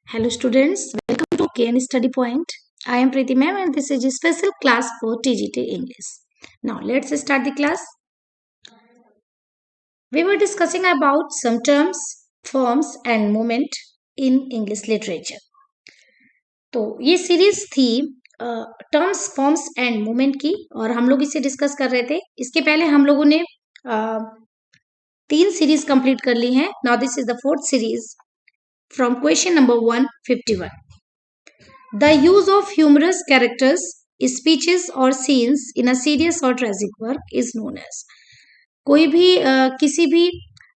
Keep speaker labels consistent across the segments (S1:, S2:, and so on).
S1: Hello students, welcome to KN Study Point. I am Preeti ma'am and this is a special class for TGT English. Now let's start the class. We were discussing about some terms, forms and movement in English literature. तो ये series थी terms, forms and movement की और हम लोग इसे discuss कर रहे थे. इसके पहले हम लोगों ने 3 सीरीज कंप्लीट कर ली हैं. Now this is the 4th series from question number 151. The use of humorous characters, speeches or scenes in a serious or tragic work is known as. कोई भी किसी भी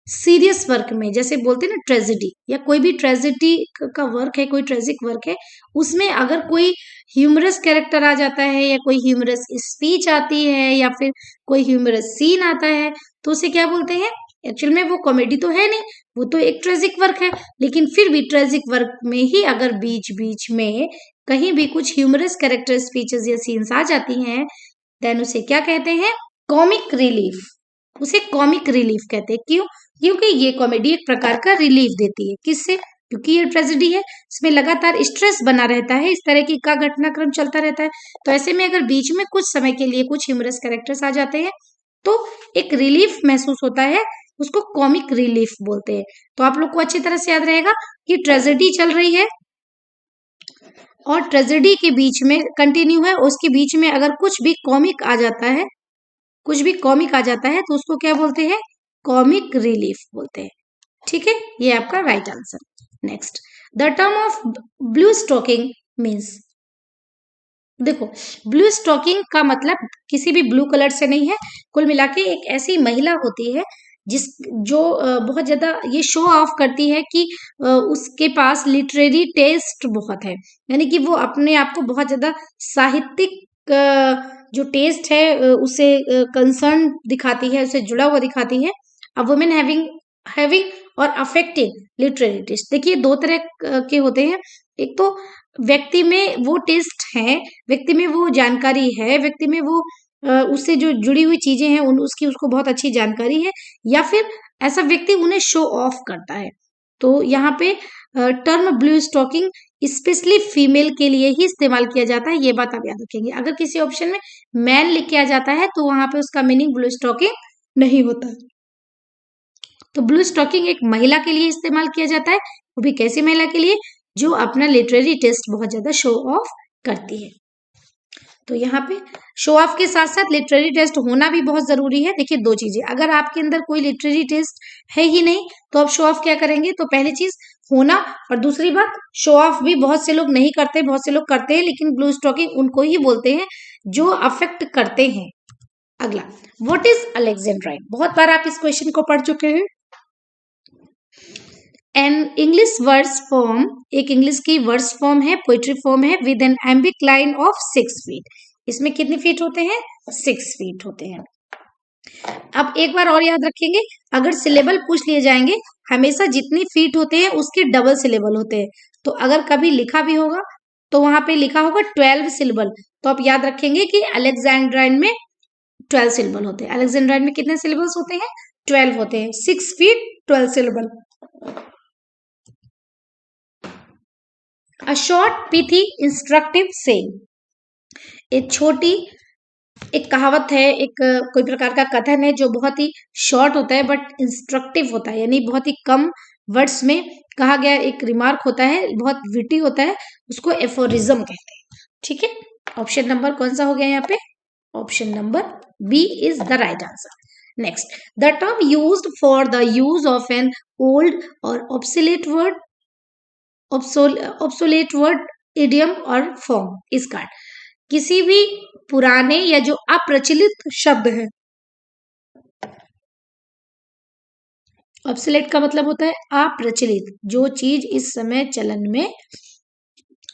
S1: सीरियस वर्क में, जैसे बोलते हैं ना ट्रेजेडी, या कोई भी ट्रेजेडी का वर्क है, कोई ट्रेजिक वर्क है, उसमें अगर कोई ह्यूमरस कैरेक्टर आ जाता है या कोई ह्यूमरस स्पीच आती है या फिर कोई ह्यूमरस सीन आता है तो उसे क्या बोलते हैं? एक्चुअल में वो कॉमेडी तो है नहीं, वो तो एक ट्रेजिक वर्क है, लेकिन फिर भी ट्रेजिक वर्क में ही अगर बीच बीच में कहीं भी कुछ ह्यूमरस कैरेक्टर स्पीचेस या सीन्स आ जाती हैं देन उसे क्या कहते हैं? Comic relief. उसे कॉमिक रिलीफ कहते हैं. क्यों? क्योंकि ये कॉमेडी एक प्रकार का रिलीफ देती है. किससे? क्योंकि ये ट्रेजेडी है, इसमें लगातार स्ट्रेस बना रहता है, इस तरह की का घटनाक्रम चलता रहता है. तो ऐसे में अगर बीच में कुछ समय के लिए कुछ ह्यूमरस कैरेक्टर्स आ जाते हैं तो एक रिलीफ महसूस होता है, उसको कॉमिक रिलीफ बोलते हैं. तो आप लोग को अच्छी तरह से याद रहेगा कि ट्रेजेडी चल रही है और ट्रेजेडी के बीच में कंटिन्यू है, उसके बीच में अगर कुछ भी कॉमिक आ जाता है, कुछ भी कॉमिक आ जाता है तो उसको क्या बोलते हैं? कॉमिक रिलीफ बोलते हैं. ठीक है, ये आपका right answer. Next, the term of blue stocking means. देखो, ब्लू स्टॉकिंग का मतलब किसी भी ब्लू कलर से नहीं है. कुल मिला के एक ऐसी महिला होती है जिस जो बहुत ज्यादा ये शो ऑफ करती है कि उसके पास लिटरेरी टेस्ट बहुत है, यानी कि वो अपने आप को बहुत ज्यादा साहित्यिक जो टेस्ट है उसे कंसर्न दिखाती है, उसे जुड़ा हुआ दिखाती है. अ वुमेन हैविंग और अफेक्टिंग लिटरेरी टेस्ट. देखिए, 2 तरह के होते हैं. एक तो व्यक्ति में वो टेस्ट है, व्यक्ति में वो जानकारी है, व्यक्ति में वो उससे जो जुड़ी हुई चीजें हैं उसकी उसको बहुत अच्छी जानकारी है, या फिर ऐसा व्यक्ति उन्हें शो ऑफ करता है. तो यहाँ पे term blue stocking specially female के लिए ही इस्तेमाल किया जाता है, ये बात आप याद रखेंगे. अगर किसी ऑप्शन में मैन लिख के आ जाता है तो वहां पे उसका मीनिंग ब्लू स्टॉकिंग नहीं होता. तो ब्लू स्टॉकिंग एक महिला के लिए इस्तेमाल किया जाता है, वो भी कैसी महिला के लिए? जो अपना लिटरेरी टेस्ट बहुत ज्यादा शो ऑफ करती है. तो यहाँ पे शो ऑफ के साथ साथ लिटरेरी टेस्ट होना भी बहुत जरूरी है. देखिए, 2 चीजें, अगर आपके अंदर कोई लिटरेरी टेस्ट है ही नहीं तो आप शो ऑफ क्या करेंगे? तो पहली चीज होना, और दूसरी बात शो ऑफ भी बहुत से लोग नहीं करते, बहुत से लोग करते हैं, लेकिन ब्लू स्टॉकिंग उनको ही बोलते हैं जो अफेक्ट करते हैं. अगला, व्हाट इज अलेक्जेंड्राइन? बहुत बार आप इस क्वेश्चन को पढ़ चुके हैं. एन इंग्लिश वर्स फॉर्म, एक इंग्लिश की वर्स फॉर्म है, पोइट्री फॉर्म है with an iambic line of 6 feet. इसमें कितने फीट होते हैं? 6 फीट होते हैं. अब एक बार और याद रखेंगे, अगर सिलेबल पूछ लिए जाएंगे, हमेशा जितने फीट होते हैं उसके डबल सिलेबल होते हैं. तो अगर कभी लिखा भी होगा तो वहां पे लिखा होगा 12 सिलेबल, तो आप याद रखेंगे कि अलेक्जेंड्राइन में 12 सिलेबल होते हैं. अलेक्जेंड्राइन में कितने सिलेबल्स होते हैं? 12 होते हैं. 6 feet 12 syllable. A short pithy instructive saying. एक छोटी एक कहावत है, एक कोई प्रकार का कथन है जो बहुत ही शॉर्ट होता है बट इंस्ट्रक्टिव होता है, यानी बहुत ही कम वर्ड्स में कहा गया एक रिमार्क होता है, बहुत विटी होता है, उसको एफोरिज्म कहते हैं. ठीक है, ऑप्शन नंबर कौन सा हो गया यहाँ पे? Option number B is the right answer. Next, the term used for the use of an old or obsolete word, obsolete word, idiom or form is called. किसी भी पुराने या जो अप्रचलित शब्द है, ऑब्सोलेट का मतलब होता है अप्रचलित, जो चीज इस समय चलन में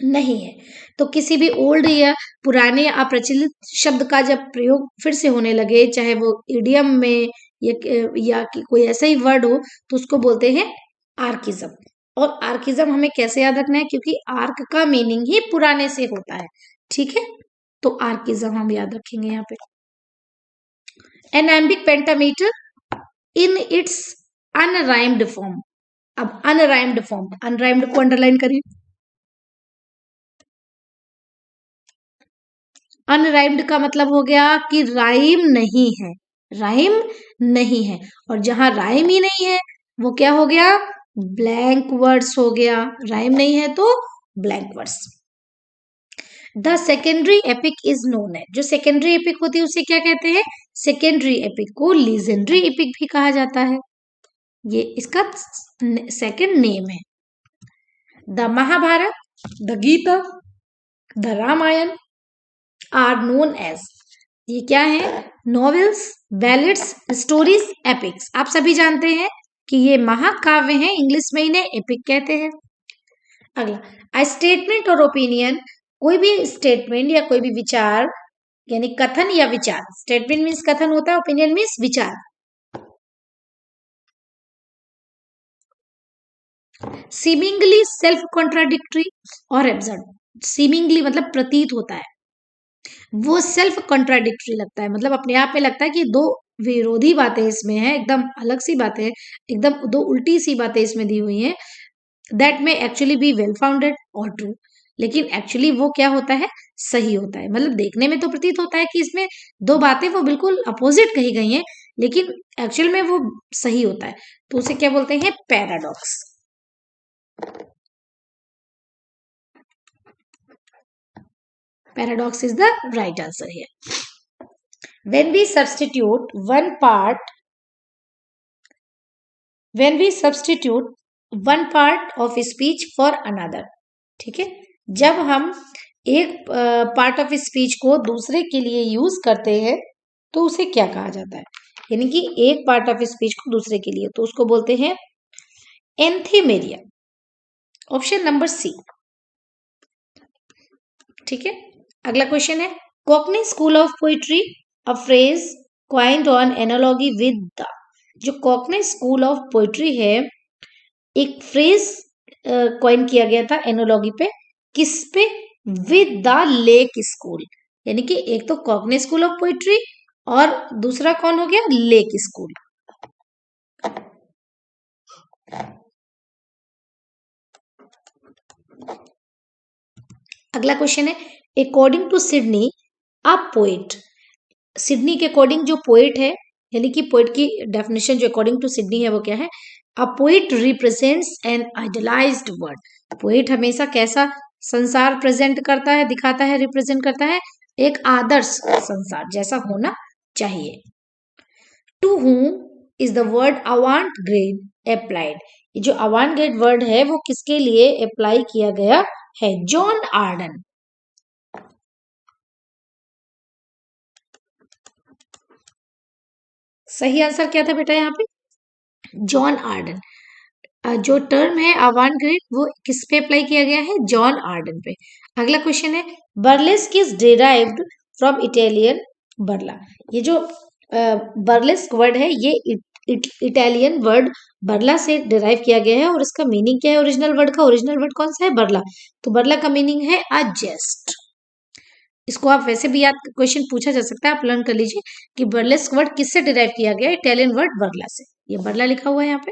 S1: नहीं है. तो किसी भी ओल्ड या पुराने या अप्रचलित शब्द का जब प्रयोग फिर से होने लगे, चाहे वो इडियम में या कोई ऐसा ही वर्ड हो, तो उसको बोलते हैं आर्किज्म. और आर्किज्म हमें कैसे याद रखना है? क्योंकि आर्क का मीनिंग ही पुराने से होता है. ठीक है, तो आर्किज्म हम याद रखेंगे यहाँ पे. An iambic pentameter in its unrhymed form. अब अनराइम्ड फॉर्म, अनराइम्ड को अंडरलाइन करिए. अनराइम्ड का मतलब हो गया कि राइम नहीं है, राइम नहीं है। और जहां राइम ही नहीं है वो क्या हो गया, ब्लैंक वर्ड्स हो गया। राइम नहीं है तो blank words. The secondary epic is known है, जो सेकेंडरी एपिक होती है उसे क्या कहते हैं, सेकेंडरी एपिक को लीजेंडरी एपिक भी कहा जाता है, ये इसका सेकंड नेम है। The Mahabharata, the Gita, the Ramayana are known as, ये क्या है, नॉवेल्स, बैलेड्स, स्टोरीज, एपिक्स। आप सभी जानते हैं कि ये महाकाव्य हैं, इंग्लिश में इन्हें एपिक कहते हैं। अगला, अ स्टेटमेंट और ओपिनियन, कोई भी स्टेटमेंट या कोई भी विचार यानी कथन या विचार, स्टेटमेंट मीन्स कथन होता है, ओपिनियन मीन्स विचार। सीमिंगली सेल्फ कॉन्ट्राडिक्टरी और एब्सर्ड, सीमिंगली मतलब प्रतीत होता है, वो सेल्फ कॉन्ट्राडिक्टरी लगता है, मतलब अपने आप में लगता है कि दो विरोधी बातें इसमें हैं, एकदम अलग सी बातें, एकदम दो उल्टी सी बातें इसमें दी हुई हैं। दैट में एक्चुअली बी वेल फाउंडेड और ट्रू, लेकिन एक्चुअली वो क्या होता है, सही होता है। मतलब देखने में तो प्रतीत होता है कि इसमें दो बातें वो बिल्कुल अपोजिट कही गई हैं, लेकिन एक्चुअल में वो सही होता है, तो उसे क्या बोलते हैं, paradox. Paradox is the right answer here. When we substitute one part of speech for another, ठीक है, जब हम एक पार्ट ऑफ स्पीच को दूसरे के लिए यूज करते हैं तो उसे क्या कहा जाता है, यानी कि एक पार्ट ऑफ स्पीच को दूसरे के लिए, तो उसको बोलते हैं एंथीमेरिया। ऑप्शन नंबर सी, ठीक है। अगला क्वेश्चन है, Cockney school of poetry, a phrase coined on analogy with the, जो कॉकनी स्कूल ऑफ पोइट्री है, एक फ्रेज क्वाइन किया गया था एनालॉगी पे, किस पे, विद द लेक स्कूल, यानी कि एक तो कॉकनी स्कूल ऑफ पोइट्री और दूसरा कौन हो गया, लेक स्कूल। अगला क्वेश्चन है, according to Sidney a poet, Sidney के अकॉर्डिंग जो पोएट है, यानी कि पोएट की डेफिनेशन जो अकॉर्डिंग टू सिडनी है वो क्या है, a poet represents an idealised world, poet हमेशा कैसा संसार प्रेजेंट करता है, दिखाता है, रिप्रेजेंट करता है, एक आदर्श संसार जैसा होना चाहिए। To whom is the word avant garde applied, ये जो अवांट ग्रेड वर्ड है वो किसके लिए अप्लाई किया गया है, जॉन आर्डन। सही आंसर क्या था बेटा यहाँ पे, जॉन आर्डन। जो टर्म है अवांट ग्रेड वो किस पे अप्लाई किया गया है, जॉन आर्डन पे। अगला क्वेश्चन है, burlesque is derived from Italian burla, ये जो बर्लेस्क वर्ड है ये इटालियन वर्ड बर्ला से डिराइव किया गया है, और इसका मीनिंग क्या है, ओरिजिनल वर्ड का, ओरिजिनल वर्ड कौन सा है, बर्ला, तो बर्ला का मीनिंग है अ जेस्ट। इसको आप वैसे भी याद, क्वेश्चन पूछा जा सकता है, आप लर्न कर लीजिए कि बर्लेस्क वर्ड किससे डिराइव किया गया है, इटालियन वर्ड बर्ला से, ये बर्ला लिखा हुआ है यहाँ पे,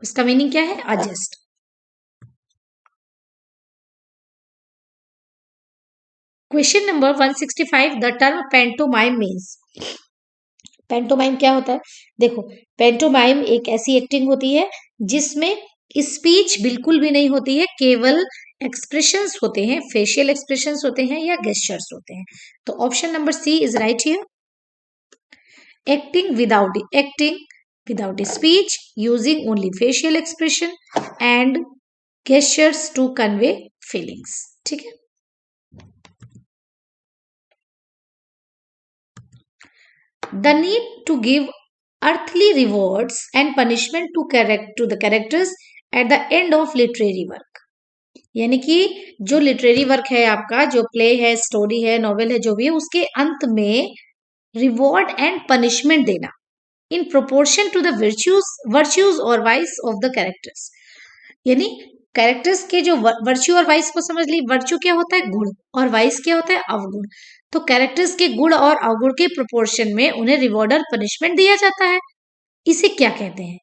S1: इसका मीनिंग क्या है, a jest. Question number 165, the term pantomime means, pantomime क्या होता है, देखो पेंटोमाइम एक ऐसी एक्टिंग होती है जिसमें स्पीच बिल्कुल भी नहीं होती है, केवल एक्सप्रेशंस होते हैं, फेशियल एक्सप्रेशंस होते हैं या गेस्चर्स होते हैं, तो option number C is right here. Acting without speech, using only facial expression and gestures to convey feelings, ठीक है। The need to give earthly rewards and punishment to the characters at the end of literary work, यानी कि जो literary work है आपका, जो play है, story है, नॉवेल है, जो भी है, उसके अंत में रिवॉर्ड एंड पनिशमेंट देना in proportion to the virtues और वाइस ऑफ द कैरेक्टर्स, यानी कैरेक्टर्स के जो वर्च्यू और वाइस को समझ ली, वर्च्यू क्या होता है, गुण, और वाइस क्या होता है, अवगुण, तो कैरेक्टर्स के गुण और अवगुण के प्रोपोर्शन में उन्हें रिवॉर्ड और पनिशमेंट दिया जाता है, इसे क्या कहते हैं,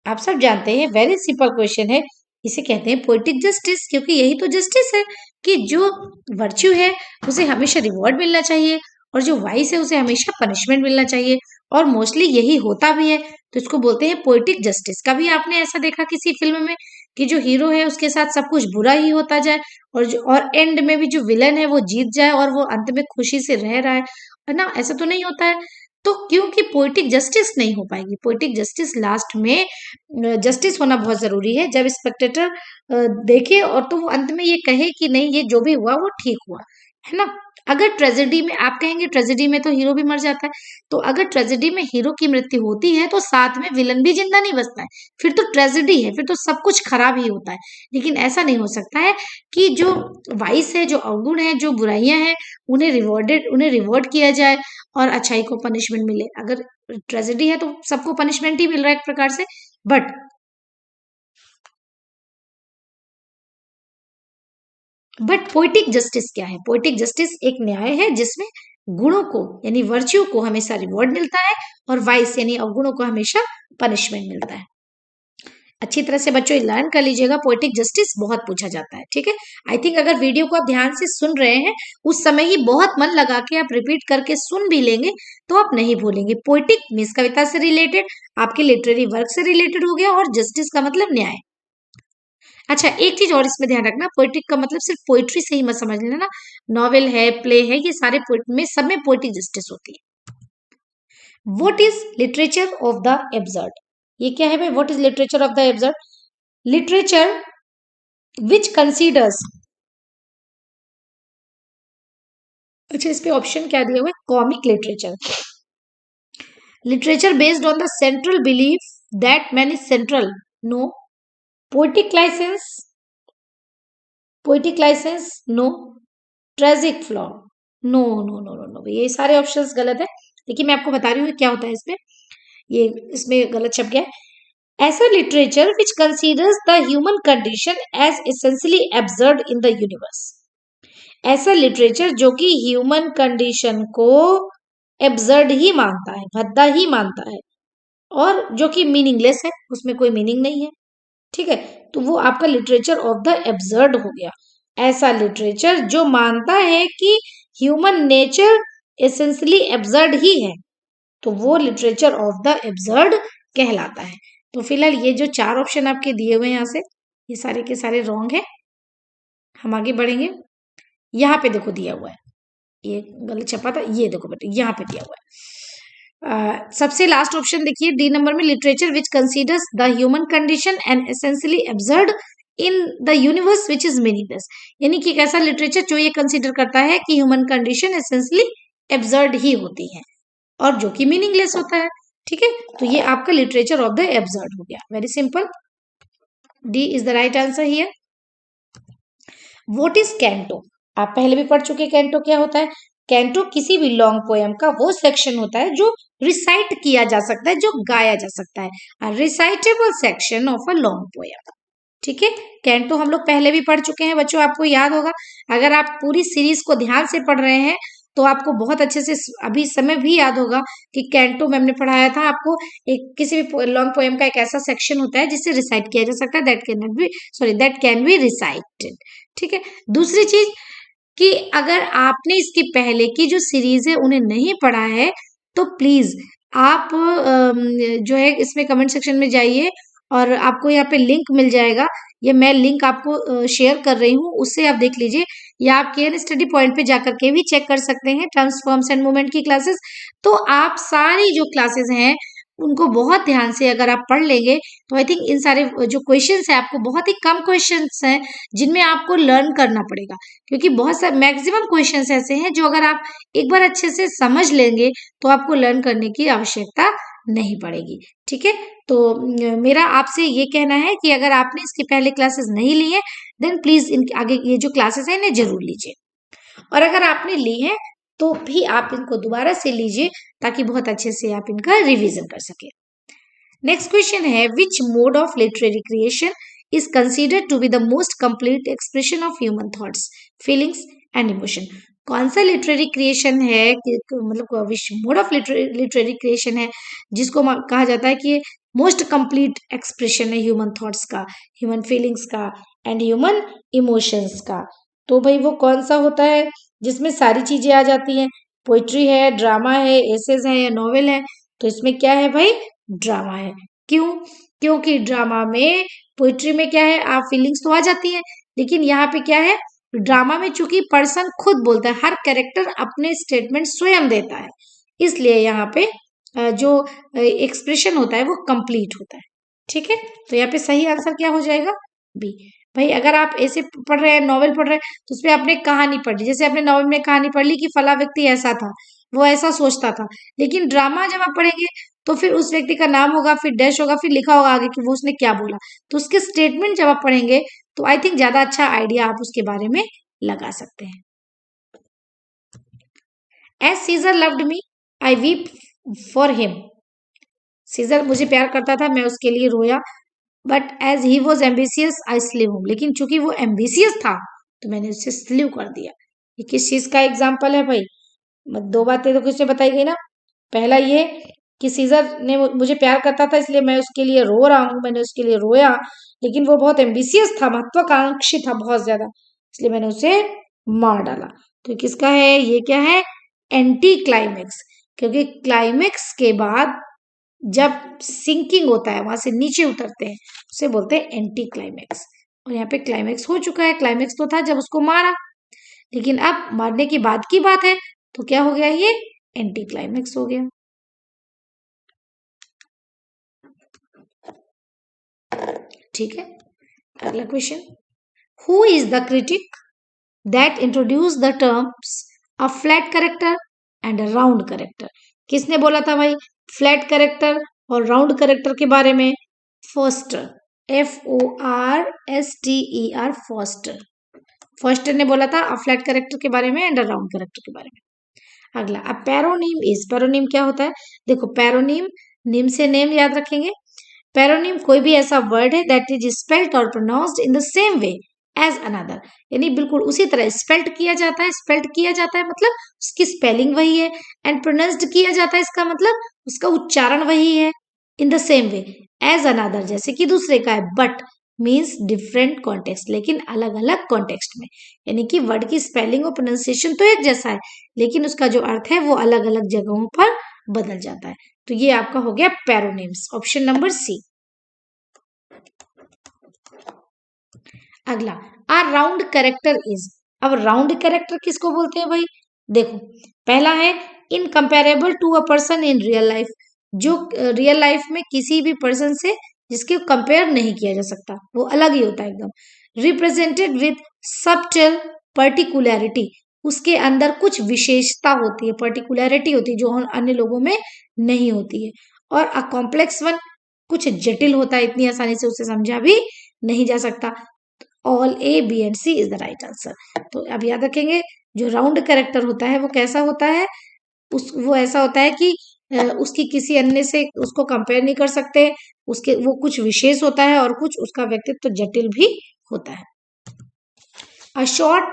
S1: आप सब जानते हैं, वेरी सिंपल क्वेश्चन है, इसे कहते हैं पोएटिक जस्टिस, क्योंकि यही तो जस्टिस है कि जो वर्च्यू है उसे हमेशा रिवॉर्ड मिलना चाहिए और जो वाइस है उसे हमेशा पनिशमेंट मिलना चाहिए, और मोस्टली यही होता भी है। तो इसको बोलते हैं पोएटिक जस्टिस। कभी आपने ऐसा देखा किसी फिल्म में कि जो हीरो है उसके साथ सब कुछ बुरा ही होता जाए और एंड में भी जो विलन है वो जीत जाए और वो अंत में खुशी से रह रहा है ना? ऐसा तो नहीं होता है। तो क्योंकि पोएटिक जस्टिस नहीं हो पाएगी, पोएटिक जस्टिस लास्ट में जस्टिस होना बहुत जरूरी है। जब स्पेक्टेटर देखे और तो वो अंत में ये कहे कि नहीं, ये जो भी हुआ वो ठीक हुआ, है ना? अगर ट्रेजेडी में, आप कहेंगे ट्रेजेडी में तो हीरो भी मर जाता है, तो अगर ट्रेजेडी में हीरो की मृत्यु होती है तो साथ में विलन भी जिंदा नहीं बचता है, फिर तो ट्रेजेडी है, फिर तो सब कुछ खराब ही होता है। लेकिन ऐसा नहीं हो सकता है कि जो वाइस है, जो अवगुण है, जो बुराइयां हैं, उन्हें रिवॉर्ड किया जाए और अच्छाई को पनिशमेंट मिले। अगर ट्रेजेडी है तो सबको पनिशमेंट ही मिल रहा है एक प्रकार से। बट पोएटिक जस्टिस क्या है? पोएटिक जस्टिस एक न्याय है जिसमें गुणों को यानी वर्च्यू को हमेशा रिवॉर्ड मिलता है और वाइस यानी अवगुणों को हमेशा पनिशमेंट मिलता है। अच्छी तरह से बच्चों लर्न कर लीजिएगा, पोएटिक जस्टिस बहुत पूछा जाता है, ठीक है? आई थिंक अगर वीडियो को आप ध्यान से सुन रहे हैं, उस समय ही बहुत मन लगा के आप रिपीट करके सुन भी लेंगे तो आप नहीं भूलेंगे। पोएटिक मीन्स कविता से रिलेटेड, आपके लिटरेरी वर्क से रिलेटेड हो गया, और जस्टिस का मतलब न्याय। अच्छा, एक चीज और इसमें ध्यान रखना, पोएटिक का मतलब सिर्फ पोइट्री से ही मत समझ लेना। नॉवेल है, प्ले है, ये सारे पोइट में सब में पोएटिक जस्टिस होती है। What is literature of the absurd? ये क्या है भाई? What is literature of the absurd? Literature which considers, अच्छा इस पे ऑप्शन क्या दिया हुआ है? Comic literature, literature based on the central belief that man is central, no. Poetic license, poetic license, no. Tragic flaw, no no no no no, ये सारे options गलत है। देखिए मैं आपको बता रही हूँ क्या होता है इसमें, ये इसमें गलत छप गया है। ऐसा literature which considers the human condition as essentially absurd in the universe, ऐसा लिटरेचर जो कि ह्यूमन कंडीशन को एब्सर्ड ही मानता है, भद्दा ही मानता है, और जो कि मीनिंगलेस है, उसमें कोई मीनिंग नहीं है, ठीक है? तो वो आपका लिटरेचर ऑफ द एब्सर्ड हो गया। ऐसा लिटरेचर जो मानता है कि ह्यूमन नेचर एसेंशियली एब्सर्ड ही है, तो वो लिटरेचर ऑफ द एब्सर्ड कहलाता है। तो फिलहाल ये जो चार ऑप्शन आपके दिए हुए हैं यहाँ से, ये सारे के सारे रॉन्ग है। हम आगे बढ़ेंगे। यहाँ पे देखो दिया हुआ है, ये गलत छपा था, ये देखो बेटे यहाँ पे दिया हुआ है। सबसे लास्ट ऑप्शन देखिए डी नंबर में, literature which considers the human condition and essentially absurd in the universe which is meaningless, यानी कि एक ऐसा लिटरेचर जो ये कंसीडर करता है कि ह्यूमन कंडीशन एसेंशियली एब्सर्ड ही होती है और जो कि मीनिंगलेस होता है, ठीक है? तो ये आपका लिटरेचर ऑफ द एब्सर्ड हो गया। Very simple, D is the right answer here. What is canto? आप पहले भी पढ़ चुके, कैंटो क्या होता है? कैंटो किसी भी लॉन्ग पोएम का वो सेक्शन होता है जो रिसाइट किया जा सकता है, जो गाया जा सकता है, recitable section of a long poem, ठीक है? कैंटो हम लोग पहले भी पढ़ चुके हैं बच्चों, आपको याद होगा। अगर आप पूरी सीरीज को ध्यान से पढ़ रहे हैं तो आपको बहुत अच्छे से अभी समय भी याद होगा कि कैंटो मैम ने पढ़ाया था आपको। एक किसी भी लॉन्ग पोएम का एक ऐसा सेक्शन होता है जिसे रिसाइट किया जा सकता है, दैट कैन बी रिसाइटेड, ठीक है? दूसरी चीज कि अगर आपने इसकी पहले की जो सीरीज है उन्हें नहीं पढ़ा है तो प्लीज आप जो है इसमें कमेंट सेक्शन में जाइए और आपको यहाँ पे लिंक मिल जाएगा। ये मैं लिंक आपको शेयर कर रही हूँ, उससे आप देख लीजिए, या आप केयर स्टडी पॉइंट पे जाकर के भी चेक कर सकते हैं ट्रांसफॉर्म्स एंड मूवमेंट की क्लासेस। तो आप सारी जो क्लासेस हैं उनको बहुत ध्यान से अगर आप पढ़ लेंगे तो आई थिंक इन सारे जो क्वेश्चंस है, आपको बहुत ही कम क्वेश्चंस हैं जिनमें आपको लर्न करना पड़ेगा, क्योंकि बहुत सारे मैक्सिमम क्वेश्चंस ऐसे हैं जो अगर आप एक बार अच्छे से समझ लेंगे तो आपको लर्न करने की आवश्यकता नहीं पड़ेगी, ठीक है? तो मेरा आपसे ये कहना है कि अगर आपने इसकी पहले क्लासेस नहीं ली है देन प्लीज इन आगे ये जो क्लासेस है इन्हें जरूर लीजिए, और अगर आपने ली है तो भी आप इनको दोबारा से लीजिए ताकि बहुत अच्छे से आप इनका रिवीजन कर सके। नेक्स्ट क्वेश्चन है, which mode of literary creation is considered to be the most complete expression of human thoughts, feelings and emotion? कौन सा लिटरेरी क्रिएशन है मतलब which mode of literary creation है जिसको कहा जाता है कि मोस्ट कंप्लीट एक्सप्रेशन है ह्यूमन थॉट्स का, ह्यूमन फीलिंग्स का एंड ह्यूमन इमोशंस का। तो भाई वो कौन सा होता है जिसमें सारी चीजें आ जाती हैं? पोइट्री है, ड्रामा है, एसेज है या नॉवेल है? तो इसमें क्या है भाई? ड्रामा है। क्यों? क्योंकि ड्रामा में, पोइट्री में क्या है, आप फीलिंग्स तो आ जाती है, लेकिन यहाँ पे क्या है, ड्रामा में चूंकि पर्सन खुद बोलता है, हर कैरेक्टर अपने स्टेटमेंट स्वयं देता है, इसलिए यहाँ पे जो एक्सप्रेशन होता है वो कंप्लीट होता है। ठीक है, तो यहाँ पे सही आंसर क्या हो जाएगा? बी। भाई अगर आप ऐसे पढ़ रहे हैं, नॉवेल पढ़ रहे हैं, तो उसमें आपने कहानी पढ़ ली, जैसे आपने नॉवेल में कहानी पढ़ ली कि फला व्यक्ति ऐसा था, वो ऐसा सोचता था, लेकिन ड्रामा जब आप पढ़ेंगे तो फिर उस व्यक्ति का नाम होगा, फिर डैश होगा, फिर लिखा होगा आगे कि वो उसने क्या बोला, तो उसके स्टेटमेंट जब आप पढ़ेंगे तो आई थिंक ज्यादा अच्छा आइडिया आप उसके बारे में लगा सकते हैं। As Caesar loved me I weep for him. Caesar मुझे प्यार करता था, मैं उसके लिए रोया। But as he was ambitious I slew him. लेकिन चूंकि वो एम्बिशियस था तो मैंने उसे स्लीव कर दिया। ये किस चीज का एग्जाम्पल है भाई? दो बातें तो किसने बताई गई ना। पहला ये कि सीजर ने मुझे प्यार करता था इसलिए मैं उसके लिए रो रहा हूं, मैंने उसके लिए रोया, लेकिन वो बहुत एम्बिशियस था, महत्वाकांक्षी था बहुत ज्यादा, इसलिए मैंने उसे मार डाला। तो किसका है ये? क्या है? Anti climax. क्योंकि क्लाइमेक्स के बाद जब सिंकिंग होता है, वहां से नीचे उतरते हैं, उसे बोलते हैं एंटी क्लाइमेक्स। और यहाँ पे क्लाइमेक्स हो चुका है। क्लाइमेक्स तो था जब उसको मारा, लेकिन अब मारने के बाद की बात है, तो क्या हो गया? ये एंटी क्लाइमेक्स हो गया। ठीक है, अगला question. Who is the critic that introduce the terms a flat character and a round character? किसने बोला था भाई फ्लैट करेक्टर और राउंड करेक्टर के बारे में? Poster, FORSTER, poster. फोस्टर ने बोला था फ्लैट करेक्टर के बारे में एंड राउंड करेक्टर के बारे में। अगला, अब पैरोनीम इज, पैरोनीम क्या होता है? देखो पैरोनीम, निम से नेम याद रखेंगे। पैरोनीम कोई भी ऐसा वर्ड है दैट इज स्पेल्ड और pronounced in the same way as another, यानी बिल्कुल उसी तरह स्पेल्ड किया जाता है। स्पेल्ड किया जाता है मतलब उसकी स्पेलिंग वही है, एंड प्रोनाउंस्ड किया जाता है इसका मतलब उसका उच्चारण वही है। In the same way as another, जैसे कि दूसरे का है। बट मीन्स डिफरेंट कॉन्टेक्स्ट, लेकिन अलग अलग कॉन्टेक्स्ट में, यानी कि वर्ड की स्पेलिंग और प्रोनाउंसिएशन तो एक जैसा है, लेकिन उसका जो अर्थ है वो अलग अलग जगहों पर बदल जाता है। तो ये आपका हो गया पैरोनिम्स, ऑप्शन नंबर सी। अगला, आ राउंड कैरेक्टर इज। अब राउंड कैरेक्टर किसको बोलते हैं भाई? देखो, पहला है incomparable to a person in real life, जो रियल लाइफ में किसी भी पर्सन से जिसके कंपेयर नहीं किया जा सकता, वो अलग ही होता है एकदम। रिप्रेजेंटेड विथ सबटल पर्टिकुलरिटी, उसके अंदर कुछ विशेषता होती है, पर्टिकुलरिटी होती है जो अन्य लोगों में नहीं होती है। और अ कॉम्प्लेक्स वन, कुछ जटिल होता है, इतनी आसानी से उसे समझा भी नहीं जा सकता। All A, B and C is the right answer. तो अब याद रखेंगे, जो राउंड कैरेक्टर होता है वो कैसा होता है? वो ऐसा होता है कि उसकी किसी अन्य से उसको कंपेयर नहीं कर सकते, उसके वो कुछ विशेष होता है और कुछ उसका व्यक्तित्व जटिल भी होता है। अ शॉर्ट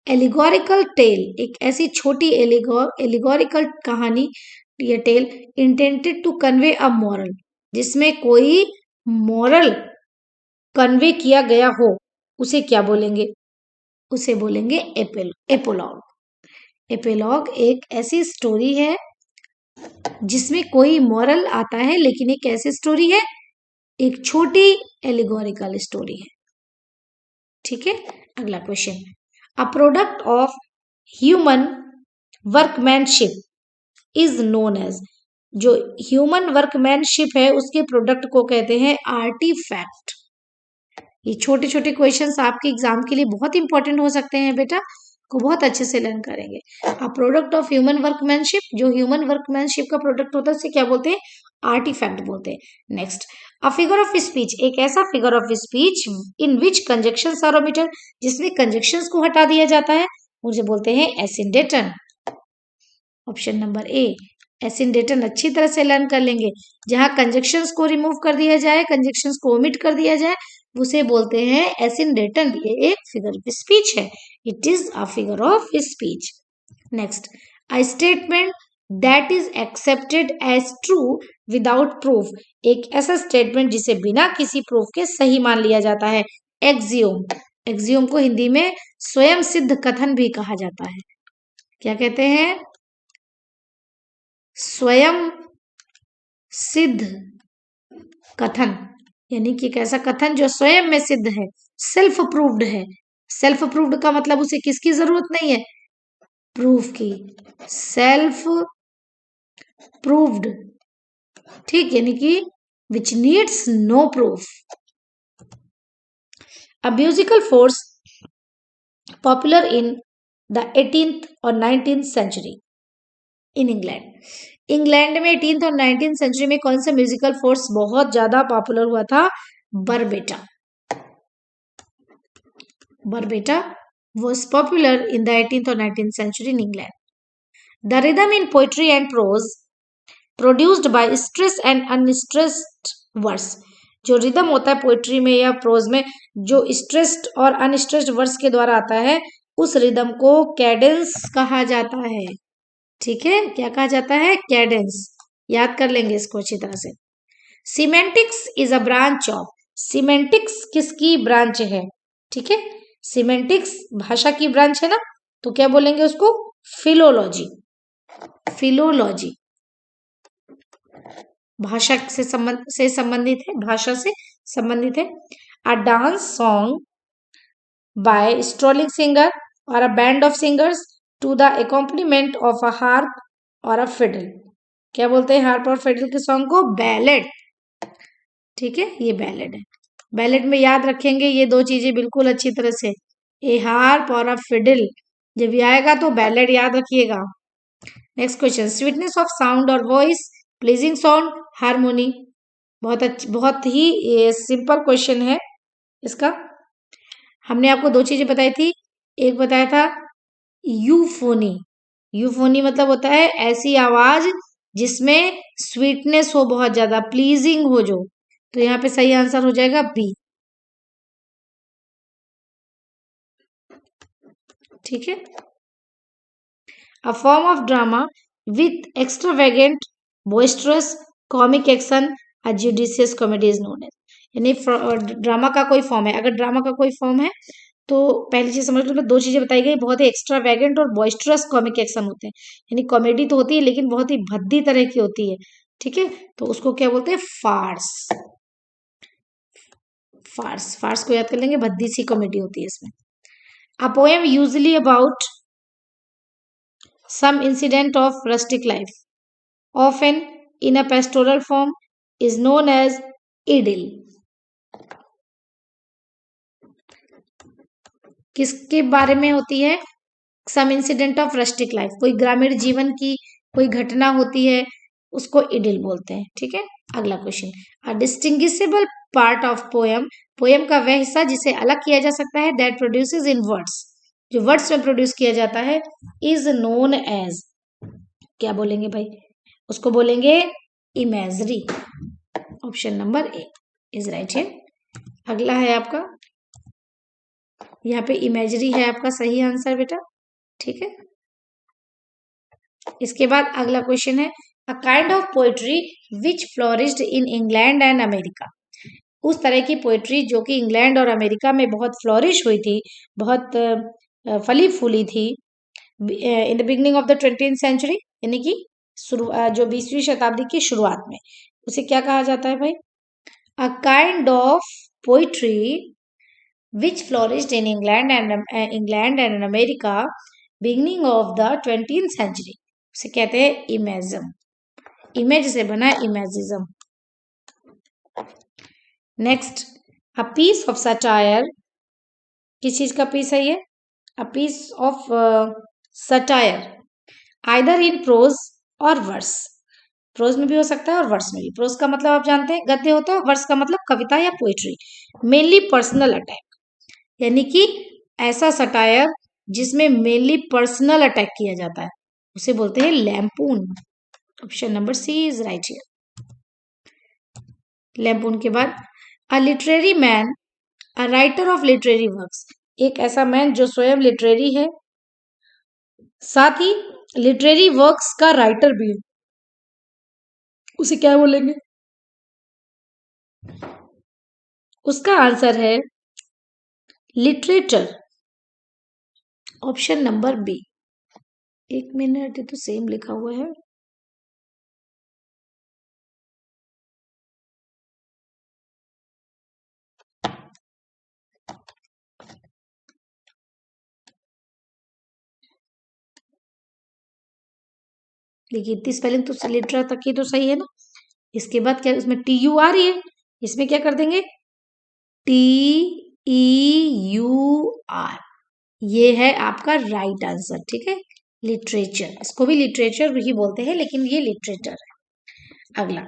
S1: एलिगोरिकल टेल, एक ऐसी छोटी एलिगोरिकल कहानी या tale intended to convey a moral, जिसमें कोई मॉरल कन्वे किया गया हो, उसे क्या बोलेंगे? उसे बोलेंगे एपोलॉग। एपोलॉग एक ऐसी स्टोरी है जिसमें कोई मॉरल आता है, लेकिन एक ऐसी स्टोरी है, एक छोटी एलिगोरिकल स्टोरी है। ठीक है, अगला question. A product of human workmanship is known as, जो ह्यूमन वर्कमैनशिप है उसके प्रोडक्ट को कहते हैं आर्टिफैक्ट। ये छोटे छोटे क्वेश्चंस आपके एग्जाम के लिए बहुत इंपॉर्टेंट हो सकते हैं बेटा, को बहुत अच्छे से लर्न करेंगे। A product of human workmanship, जो ह्यूमन वर्कमैनशिप का प्रोडक्ट होता है उसे क्या बोलते हैं? आर्टिफैक्ट बोलते हैं। Next, a figure of speech, एक ऐसा figure of speech in which conjunctions are omitted, जिसमें कंजक्शंस को हटा दिया जाता है, उसे बोलते हैं एसिंडेटन। ऑप्शन नंबर ए, एसिंडेटन अच्छी तरह से लर्न कर लेंगे। जहां कंजक्शंस को रिमूव कर दिया जाए, कंजक्शंस को ओमिट कर दिया जाए, उसे बोलते हैं एसिंडेटन। ये एक फिगर ऑफ स्पीच है, it is a figure of speech. Next, a statement that is accepted as true without proof, एक ऐसा स्टेटमेंट जिसे बिना किसी प्रूफ के सही मान लिया जाता है। एक्सियोम, एक्सियोम को हिंदी में स्वयं सिद्ध कथन भी कहा जाता है। क्या कहते हैं? स्वयं सिद्ध कथन, यानी कि एक ऐसा कथन जो स्वयं में सिद्ध है, सेल्फ प्रूव्ड है। सेल्फ प्रूव्ड का मतलब उसे किसकी जरूरत नहीं है? प्रूफ की। सेल्फ प्रूव्ड, ठीक, यानी कि which needs no proof. A musical force popular in the 18th और 19th century in England. England में 18th और 19th सेंचुरी में कौन सा म्यूजिकल फोर्स बहुत ज्यादा पॉपुलर हुआ था? Barpeta. Barpeta was popular in the 18th or 19th century in England. The rhythm in poetry and prose produced by stressed and unstressed verse, जो रिदम होता है पोएट्री में या प्रोज में, जो स्ट्रेस्ड और अनस्ट्रेस्ड वर्स के द्वारा आता है, उस रिदम को कैडेंस कहा जाता है। ठीक है, क्या कहा जाता है? कैडेंस। याद कर लेंगे इसको अच्छी तरह से। Semantics is a branch of, semantics किसकी ब्रांच है? ठीक है, सीमेंटिक्स भाषा की ब्रांच है ना, तो क्या बोलेंगे उसको? फिलोलॉजी। फिलोलॉजी भाषा से संबंधित है, भाषा से संबंधित है। A dance song by strolling singer or a band of singers to the accompaniment of a harp or a fiddle. क्या बोलते हैं हार्प और फिडल के सॉन्ग को? बैलेड। ठीक है, ये बैलेड है। बैलेड में याद रखेंगे ये दो चीजें बिल्कुल अच्छी तरह से, ए हार्प और अ फिडल। जब ये आएगा तो बैलेड याद रखिएगा। Next question, sweetness of sound और वॉइस, प्लीजिंग साउंड, हारमोनी। बहुत ही सिंपल क्वेश्चन है इसका। हमने आपको दो चीजें बताई थी, एक बताया था यूफोनी। यूफोनी मतलब होता है ऐसी आवाज जिसमें स्वीटनेस हो बहुत ज्यादा, प्लीजिंग हो जो, तो यहाँ पे सही आंसर हो जाएगा बी। ठीक है, a form of drama with extravagant boisterous comic action a judicious comedy is known as, यानी ड्रामा का कोई फॉर्म है। अगर ड्रामा का कोई फॉर्म है तो पहली चीज समझ लो, दो चीजें बताई गई, बहुत ही एक्स्ट्रावेगेंट और बॉइस्ट्रस कॉमिक एक्शन होते हैं, यानी कॉमेडी तो होती है लेकिन बहुत ही भद्दी तरह की होती है। ठीक है, तो उसको क्या बोलते हैं? फार्स। फार्स, फार्स को याद कर लेंगे, भद्दी सी कॉमेडी होती है इसमें। A poem usually about some incident of rustic life, often in a pastoral form, is known as idyll. किसके बारे में होती है? Some incident of rustic life, कोई ग्रामीण जीवन की कोई घटना होती है, उसको इडिल बोलते हैं। ठीक है, अगला question, a distinguishable part of poem, poem का वह हिस्सा जिसे अलग किया जा सकता है, दैट प्रोड्यूसेस इन वर्ड्स, जो वर्ड्स में प्रोड्यूस किया जाता है, इज नोन एज, क्या बोलेंगे भाई? उसको बोलेंगे imagery. Option number A is right है। अगला है आपका, यहाँ पे इमेजरी है आपका सही आंसर बेटा। ठीक है, इसके बाद अगला क्वेश्चन है, a kind of poetry which flourished in England and America, उस तरह की पोएट्री जो कि इंग्लैंड और अमेरिका में बहुत फ्लोरिश हुई थी, बहुत फली फूली थी, in the beginning of the 20th century, यानी कि जो 20वीं शताब्दी की शुरुआत में, उसे क्या कहा जाता है भाई? A kind of poetry which flourished in England and America beginning of the 20th century, उसे कहते हैं इमेजिज्म। इमेज से बना imagism. Next, a piece of satire, किस चीज का पीस है ये? A piece of satire either in prose or verse, prose में भी हो सकता है और वर्स में भी। प्रोज का मतलब आप जानते हैं गद्य होता है, वर्स का मतलब कविता या पोएट्री। मेनली पर्सनल अटैक, यानी कि ऐसा सटायर जिसमें मेनली पर्सनल अटैक किया जाता है, उसे बोलते हैं lampoon. Option number C is right here. Lampoon के बाद, a literary man, a writer of literary works, एक ऐसा मैन जो स्वयं लिटरेरी है, साथ ही लिटरेरी वर्क्स का राइटर भी है, उसे क्या बोलेंगे? उसका आंसर है लिटरेचर, ऑप्शन नंबर बी। एक मिनट, ये तो सेम लिखा हुआ है। देखिए इतनी स्पेलिंग तो लिटरा तक की तो सही है ना। इसके बाद क्या उसमें टी यू आ रही है, इसमें क्या कर देंगे टी ई यू आर, ये है आपका राइट आंसर। ठीक है, लिटरेचर, इसको भी लिटरेचर ही बोलते हैं लेकिन ये लिटरेचर है। अगला,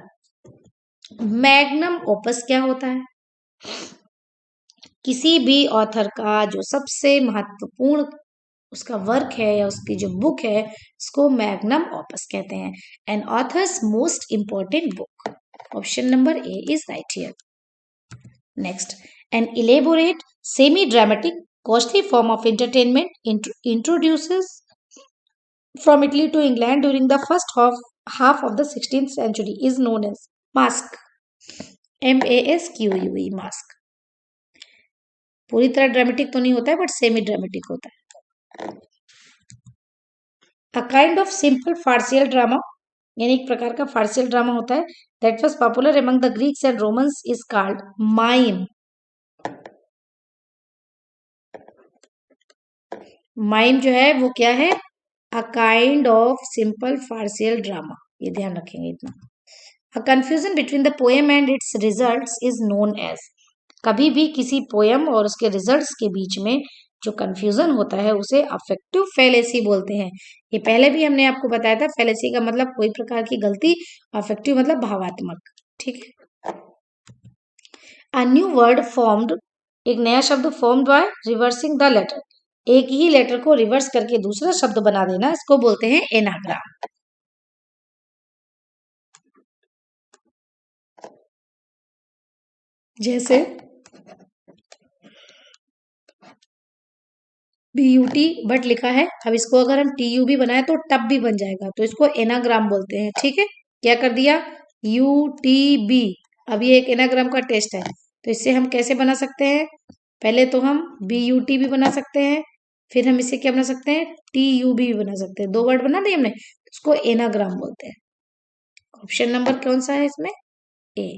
S1: मैग्नम ओपस क्या होता है? किसी भी ऑथर का जो सबसे महत्वपूर्ण उसका वर्क है या उसकी जो बुक है, उसको मैग्नम ओपस कहते हैं। An author's most important book, option number A is right here. Next, an elaborate semi dramatic costly form of entertainment introduces from Italy to England during the first half of the 16th century is known as mask, MASQUE, mask। पूरी तरह dramatic तो नहीं होता है but semi dramatic होता है। A kind of simple farcical drama, यानी एक प्रकार का फार्सियल ड्रामा होता है, that was popular among the Greeks and Romans is called mime. Mime जो है वो क्या है? A kind of simple farcical drama, ये ध्यान रखेंगे इतना। A confusion between the poem and its results is known as, कभी भी किसी पोएम और उसके रिजल्ट्स के बीच में जो कंफ्यूजन होता है उसे अफेक्टिव फैलेसी बोलते हैं। ये पहले भी हमने आपको बताया था, फैलेसी का मतलब कोई प्रकार की गलती, अफेक्टिव मतलब भावात्मक। ठीक है, अ न्यू वर्ड फॉर्म्ड, एक नया शब्द formed by reversing the letter, एक ही लेटर को रिवर्स करके दूसरा शब्द बना देना, इसको बोलते हैं एनाग्राम। जैसे BUT बट लिखा है, अब इसको अगर हम TU भी बनाए तो टब भी बन जाएगा, तो इसको एनाग्राम बोलते हैं। ठीक है, क्या कर दिया UTB। अब ये एक एनाग्राम का टेस्ट है, तो इससे हम कैसे बना सकते हैं? पहले तो हम BUT भी बना सकते हैं, फिर हम इसे क्या बना सकते हैं TUB भी बना सकते हैं। दो वर्ड बना दिए हमने, इसको एनाग्राम बोलते हैं। ऑप्शन नंबर कौन सा है इसमें? A.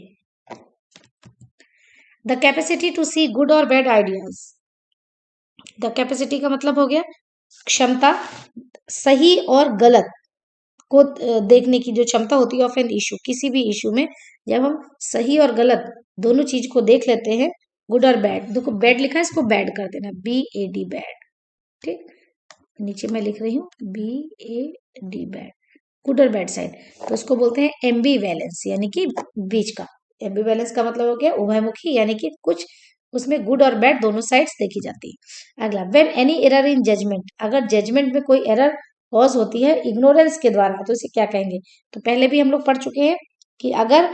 S1: The capacity to see good or bad ideas, the capacity का मतलब हो गया क्षमता, सही और गलत को देखने की जो क्षमता होती है ऑफ एन इशू, किसी भी इशू में जब हम सही और गलत दोनों चीज को देख लेते हैं, गुड और बैड, देखो बैड लिखा है इसको बैड कर देना, BAD बैड। ठीक, नीचे मैं लिख रही हूँ BAD bad, good or bad side, तो उसको बोलते हैं एम्बीवैलेंस, यानी कि बीच का। एम्बीवैलेंस का मतलब हो गया उभयमुखी, यानी कि कुछ उसमें गुड और बैड दोनों साइड्स देखी जाती है। अगला, when any error in judgement, अगर जजमेंट में कोई एरर कॉज होती है इग्नोरेंस के द्वारा, तो इसे क्या कहेंगे? तो पहले भी हम लोग पढ़ चुके हैं कि अगर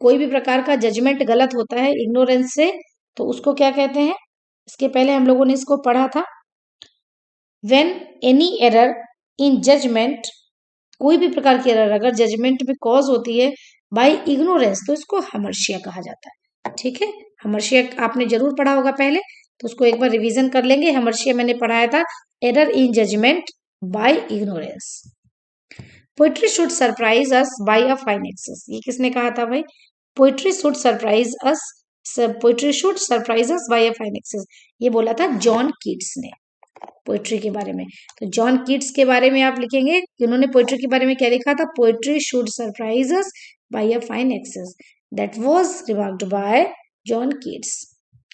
S1: कोई भी प्रकार का जजमेंट गलत होता है इग्नोरेंस से, तो उसको क्या कहते हैं? इसके पहले हम लोगों ने इसको पढ़ा था, when any error in judgement, कोई भी प्रकार की एरर अगर जजमेंट में कॉज होती है बाय इग्नोरेंस, तो इसको हमर्शिया कहा जाता है। ठीक है, हमर्शिया आपने जरूर पढ़ा होगा पहले, तो उसको एक बार रिवीजन कर लेंगे। हमर्शिया मैंने पढ़ाया था, error in judgement by ignorance. Poetry should surprise us by a fine excess, ये किसने कहा था भाई? Poetry should surprise us, poetry should surprise us by a fine excess, ये बोला था जॉन कीट्स ने पोइट्री के बारे में। तो जॉन कीट्स के बारे में आप लिखेंगे कि उन्होंने पोइट्री के बारे में क्या लिखा था? Poetry should surprise us by a fine excess, that was remarked by John Keats.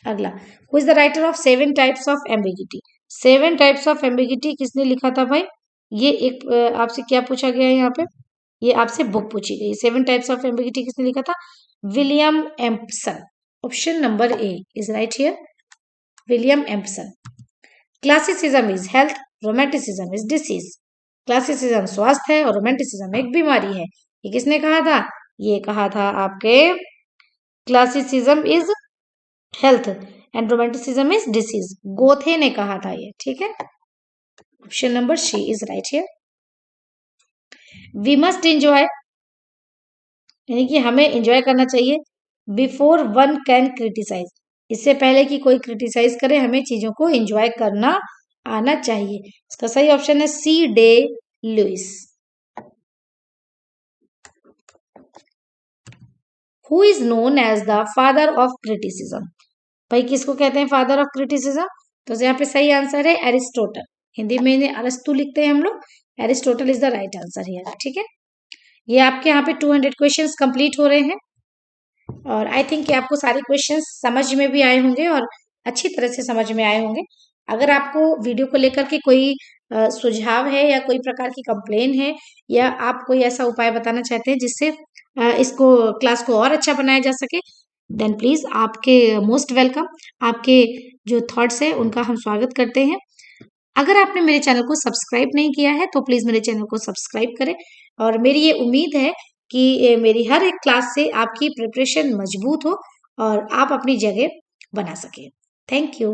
S1: अगला, who is the writer of seven types of ambiguity, seven types of ambiguity किसने लिखा था भाई? ये एक आपसे क्या पूछा गया है यहाँ पे, ये आपसे बुक पूछी गई। सेवन टाइप्स ऑफ एम्बिगिटी किसने लिखा था? William Empson, option number A is right here, William Empson. Classicism is health, romanticism is disease, classicism स्वास्थ्य है और रोमांटिसिज्म एक बीमारी है, ये किसने कहा था? ये कहा था आपके classicism is health and romanticism is disease, Goethe ने कहा था ये। ठीक है, option number C is right here. We must enjoy, यानी कि हमें एंजॉय करना चाहिए। बिफोर वन कैन क्रिटिसाइज, इससे पहले कि कोई क्रिटिसाइज करे हमें चीजों को एंजॉय करना आना चाहिए। इसका सही ऑप्शन है C, Day Lewis. Who is known as the father of criticism, भाई किसको कहते हैं फादर ऑफ क्रिटिसिज्म? तो यहाँ पे सही आंसर है एरिस्टोटल। हिंदी में इन्हें अरस्तु लिखते हैं हम लोग, Aristotle is the right answer here. ठीक है, ये आपके यहाँ पे 200 क्वेश्चंस कंप्लीट हो रहे हैं और आई थिंक कि आपको सारे क्वेश्चंस समझ में भी आए होंगे और अच्छी तरह से समझ में आए होंगे। अगर आपको वीडियो को लेकर के कोई सुझाव है या कोई प्रकार की कंप्लेन है या आप कोई ऐसा उपाय बताना चाहते हैं जिससे इसको क्लास को और अच्छा बनाया जा सके, देन प्लीज आपके मोस्ट वेलकम। आपके जो थॉट्स है उनका हम स्वागत करते हैं। अगर आपने मेरे चैनल को सब्सक्राइब नहीं किया है तो प्लीज मेरे चैनल को सब्सक्राइब करें और मेरी ये उम्मीद है कि मेरी हर एक क्लास से आपकी प्रिपरेशन मजबूत हो और आप अपनी जगह बना सके। Thank you.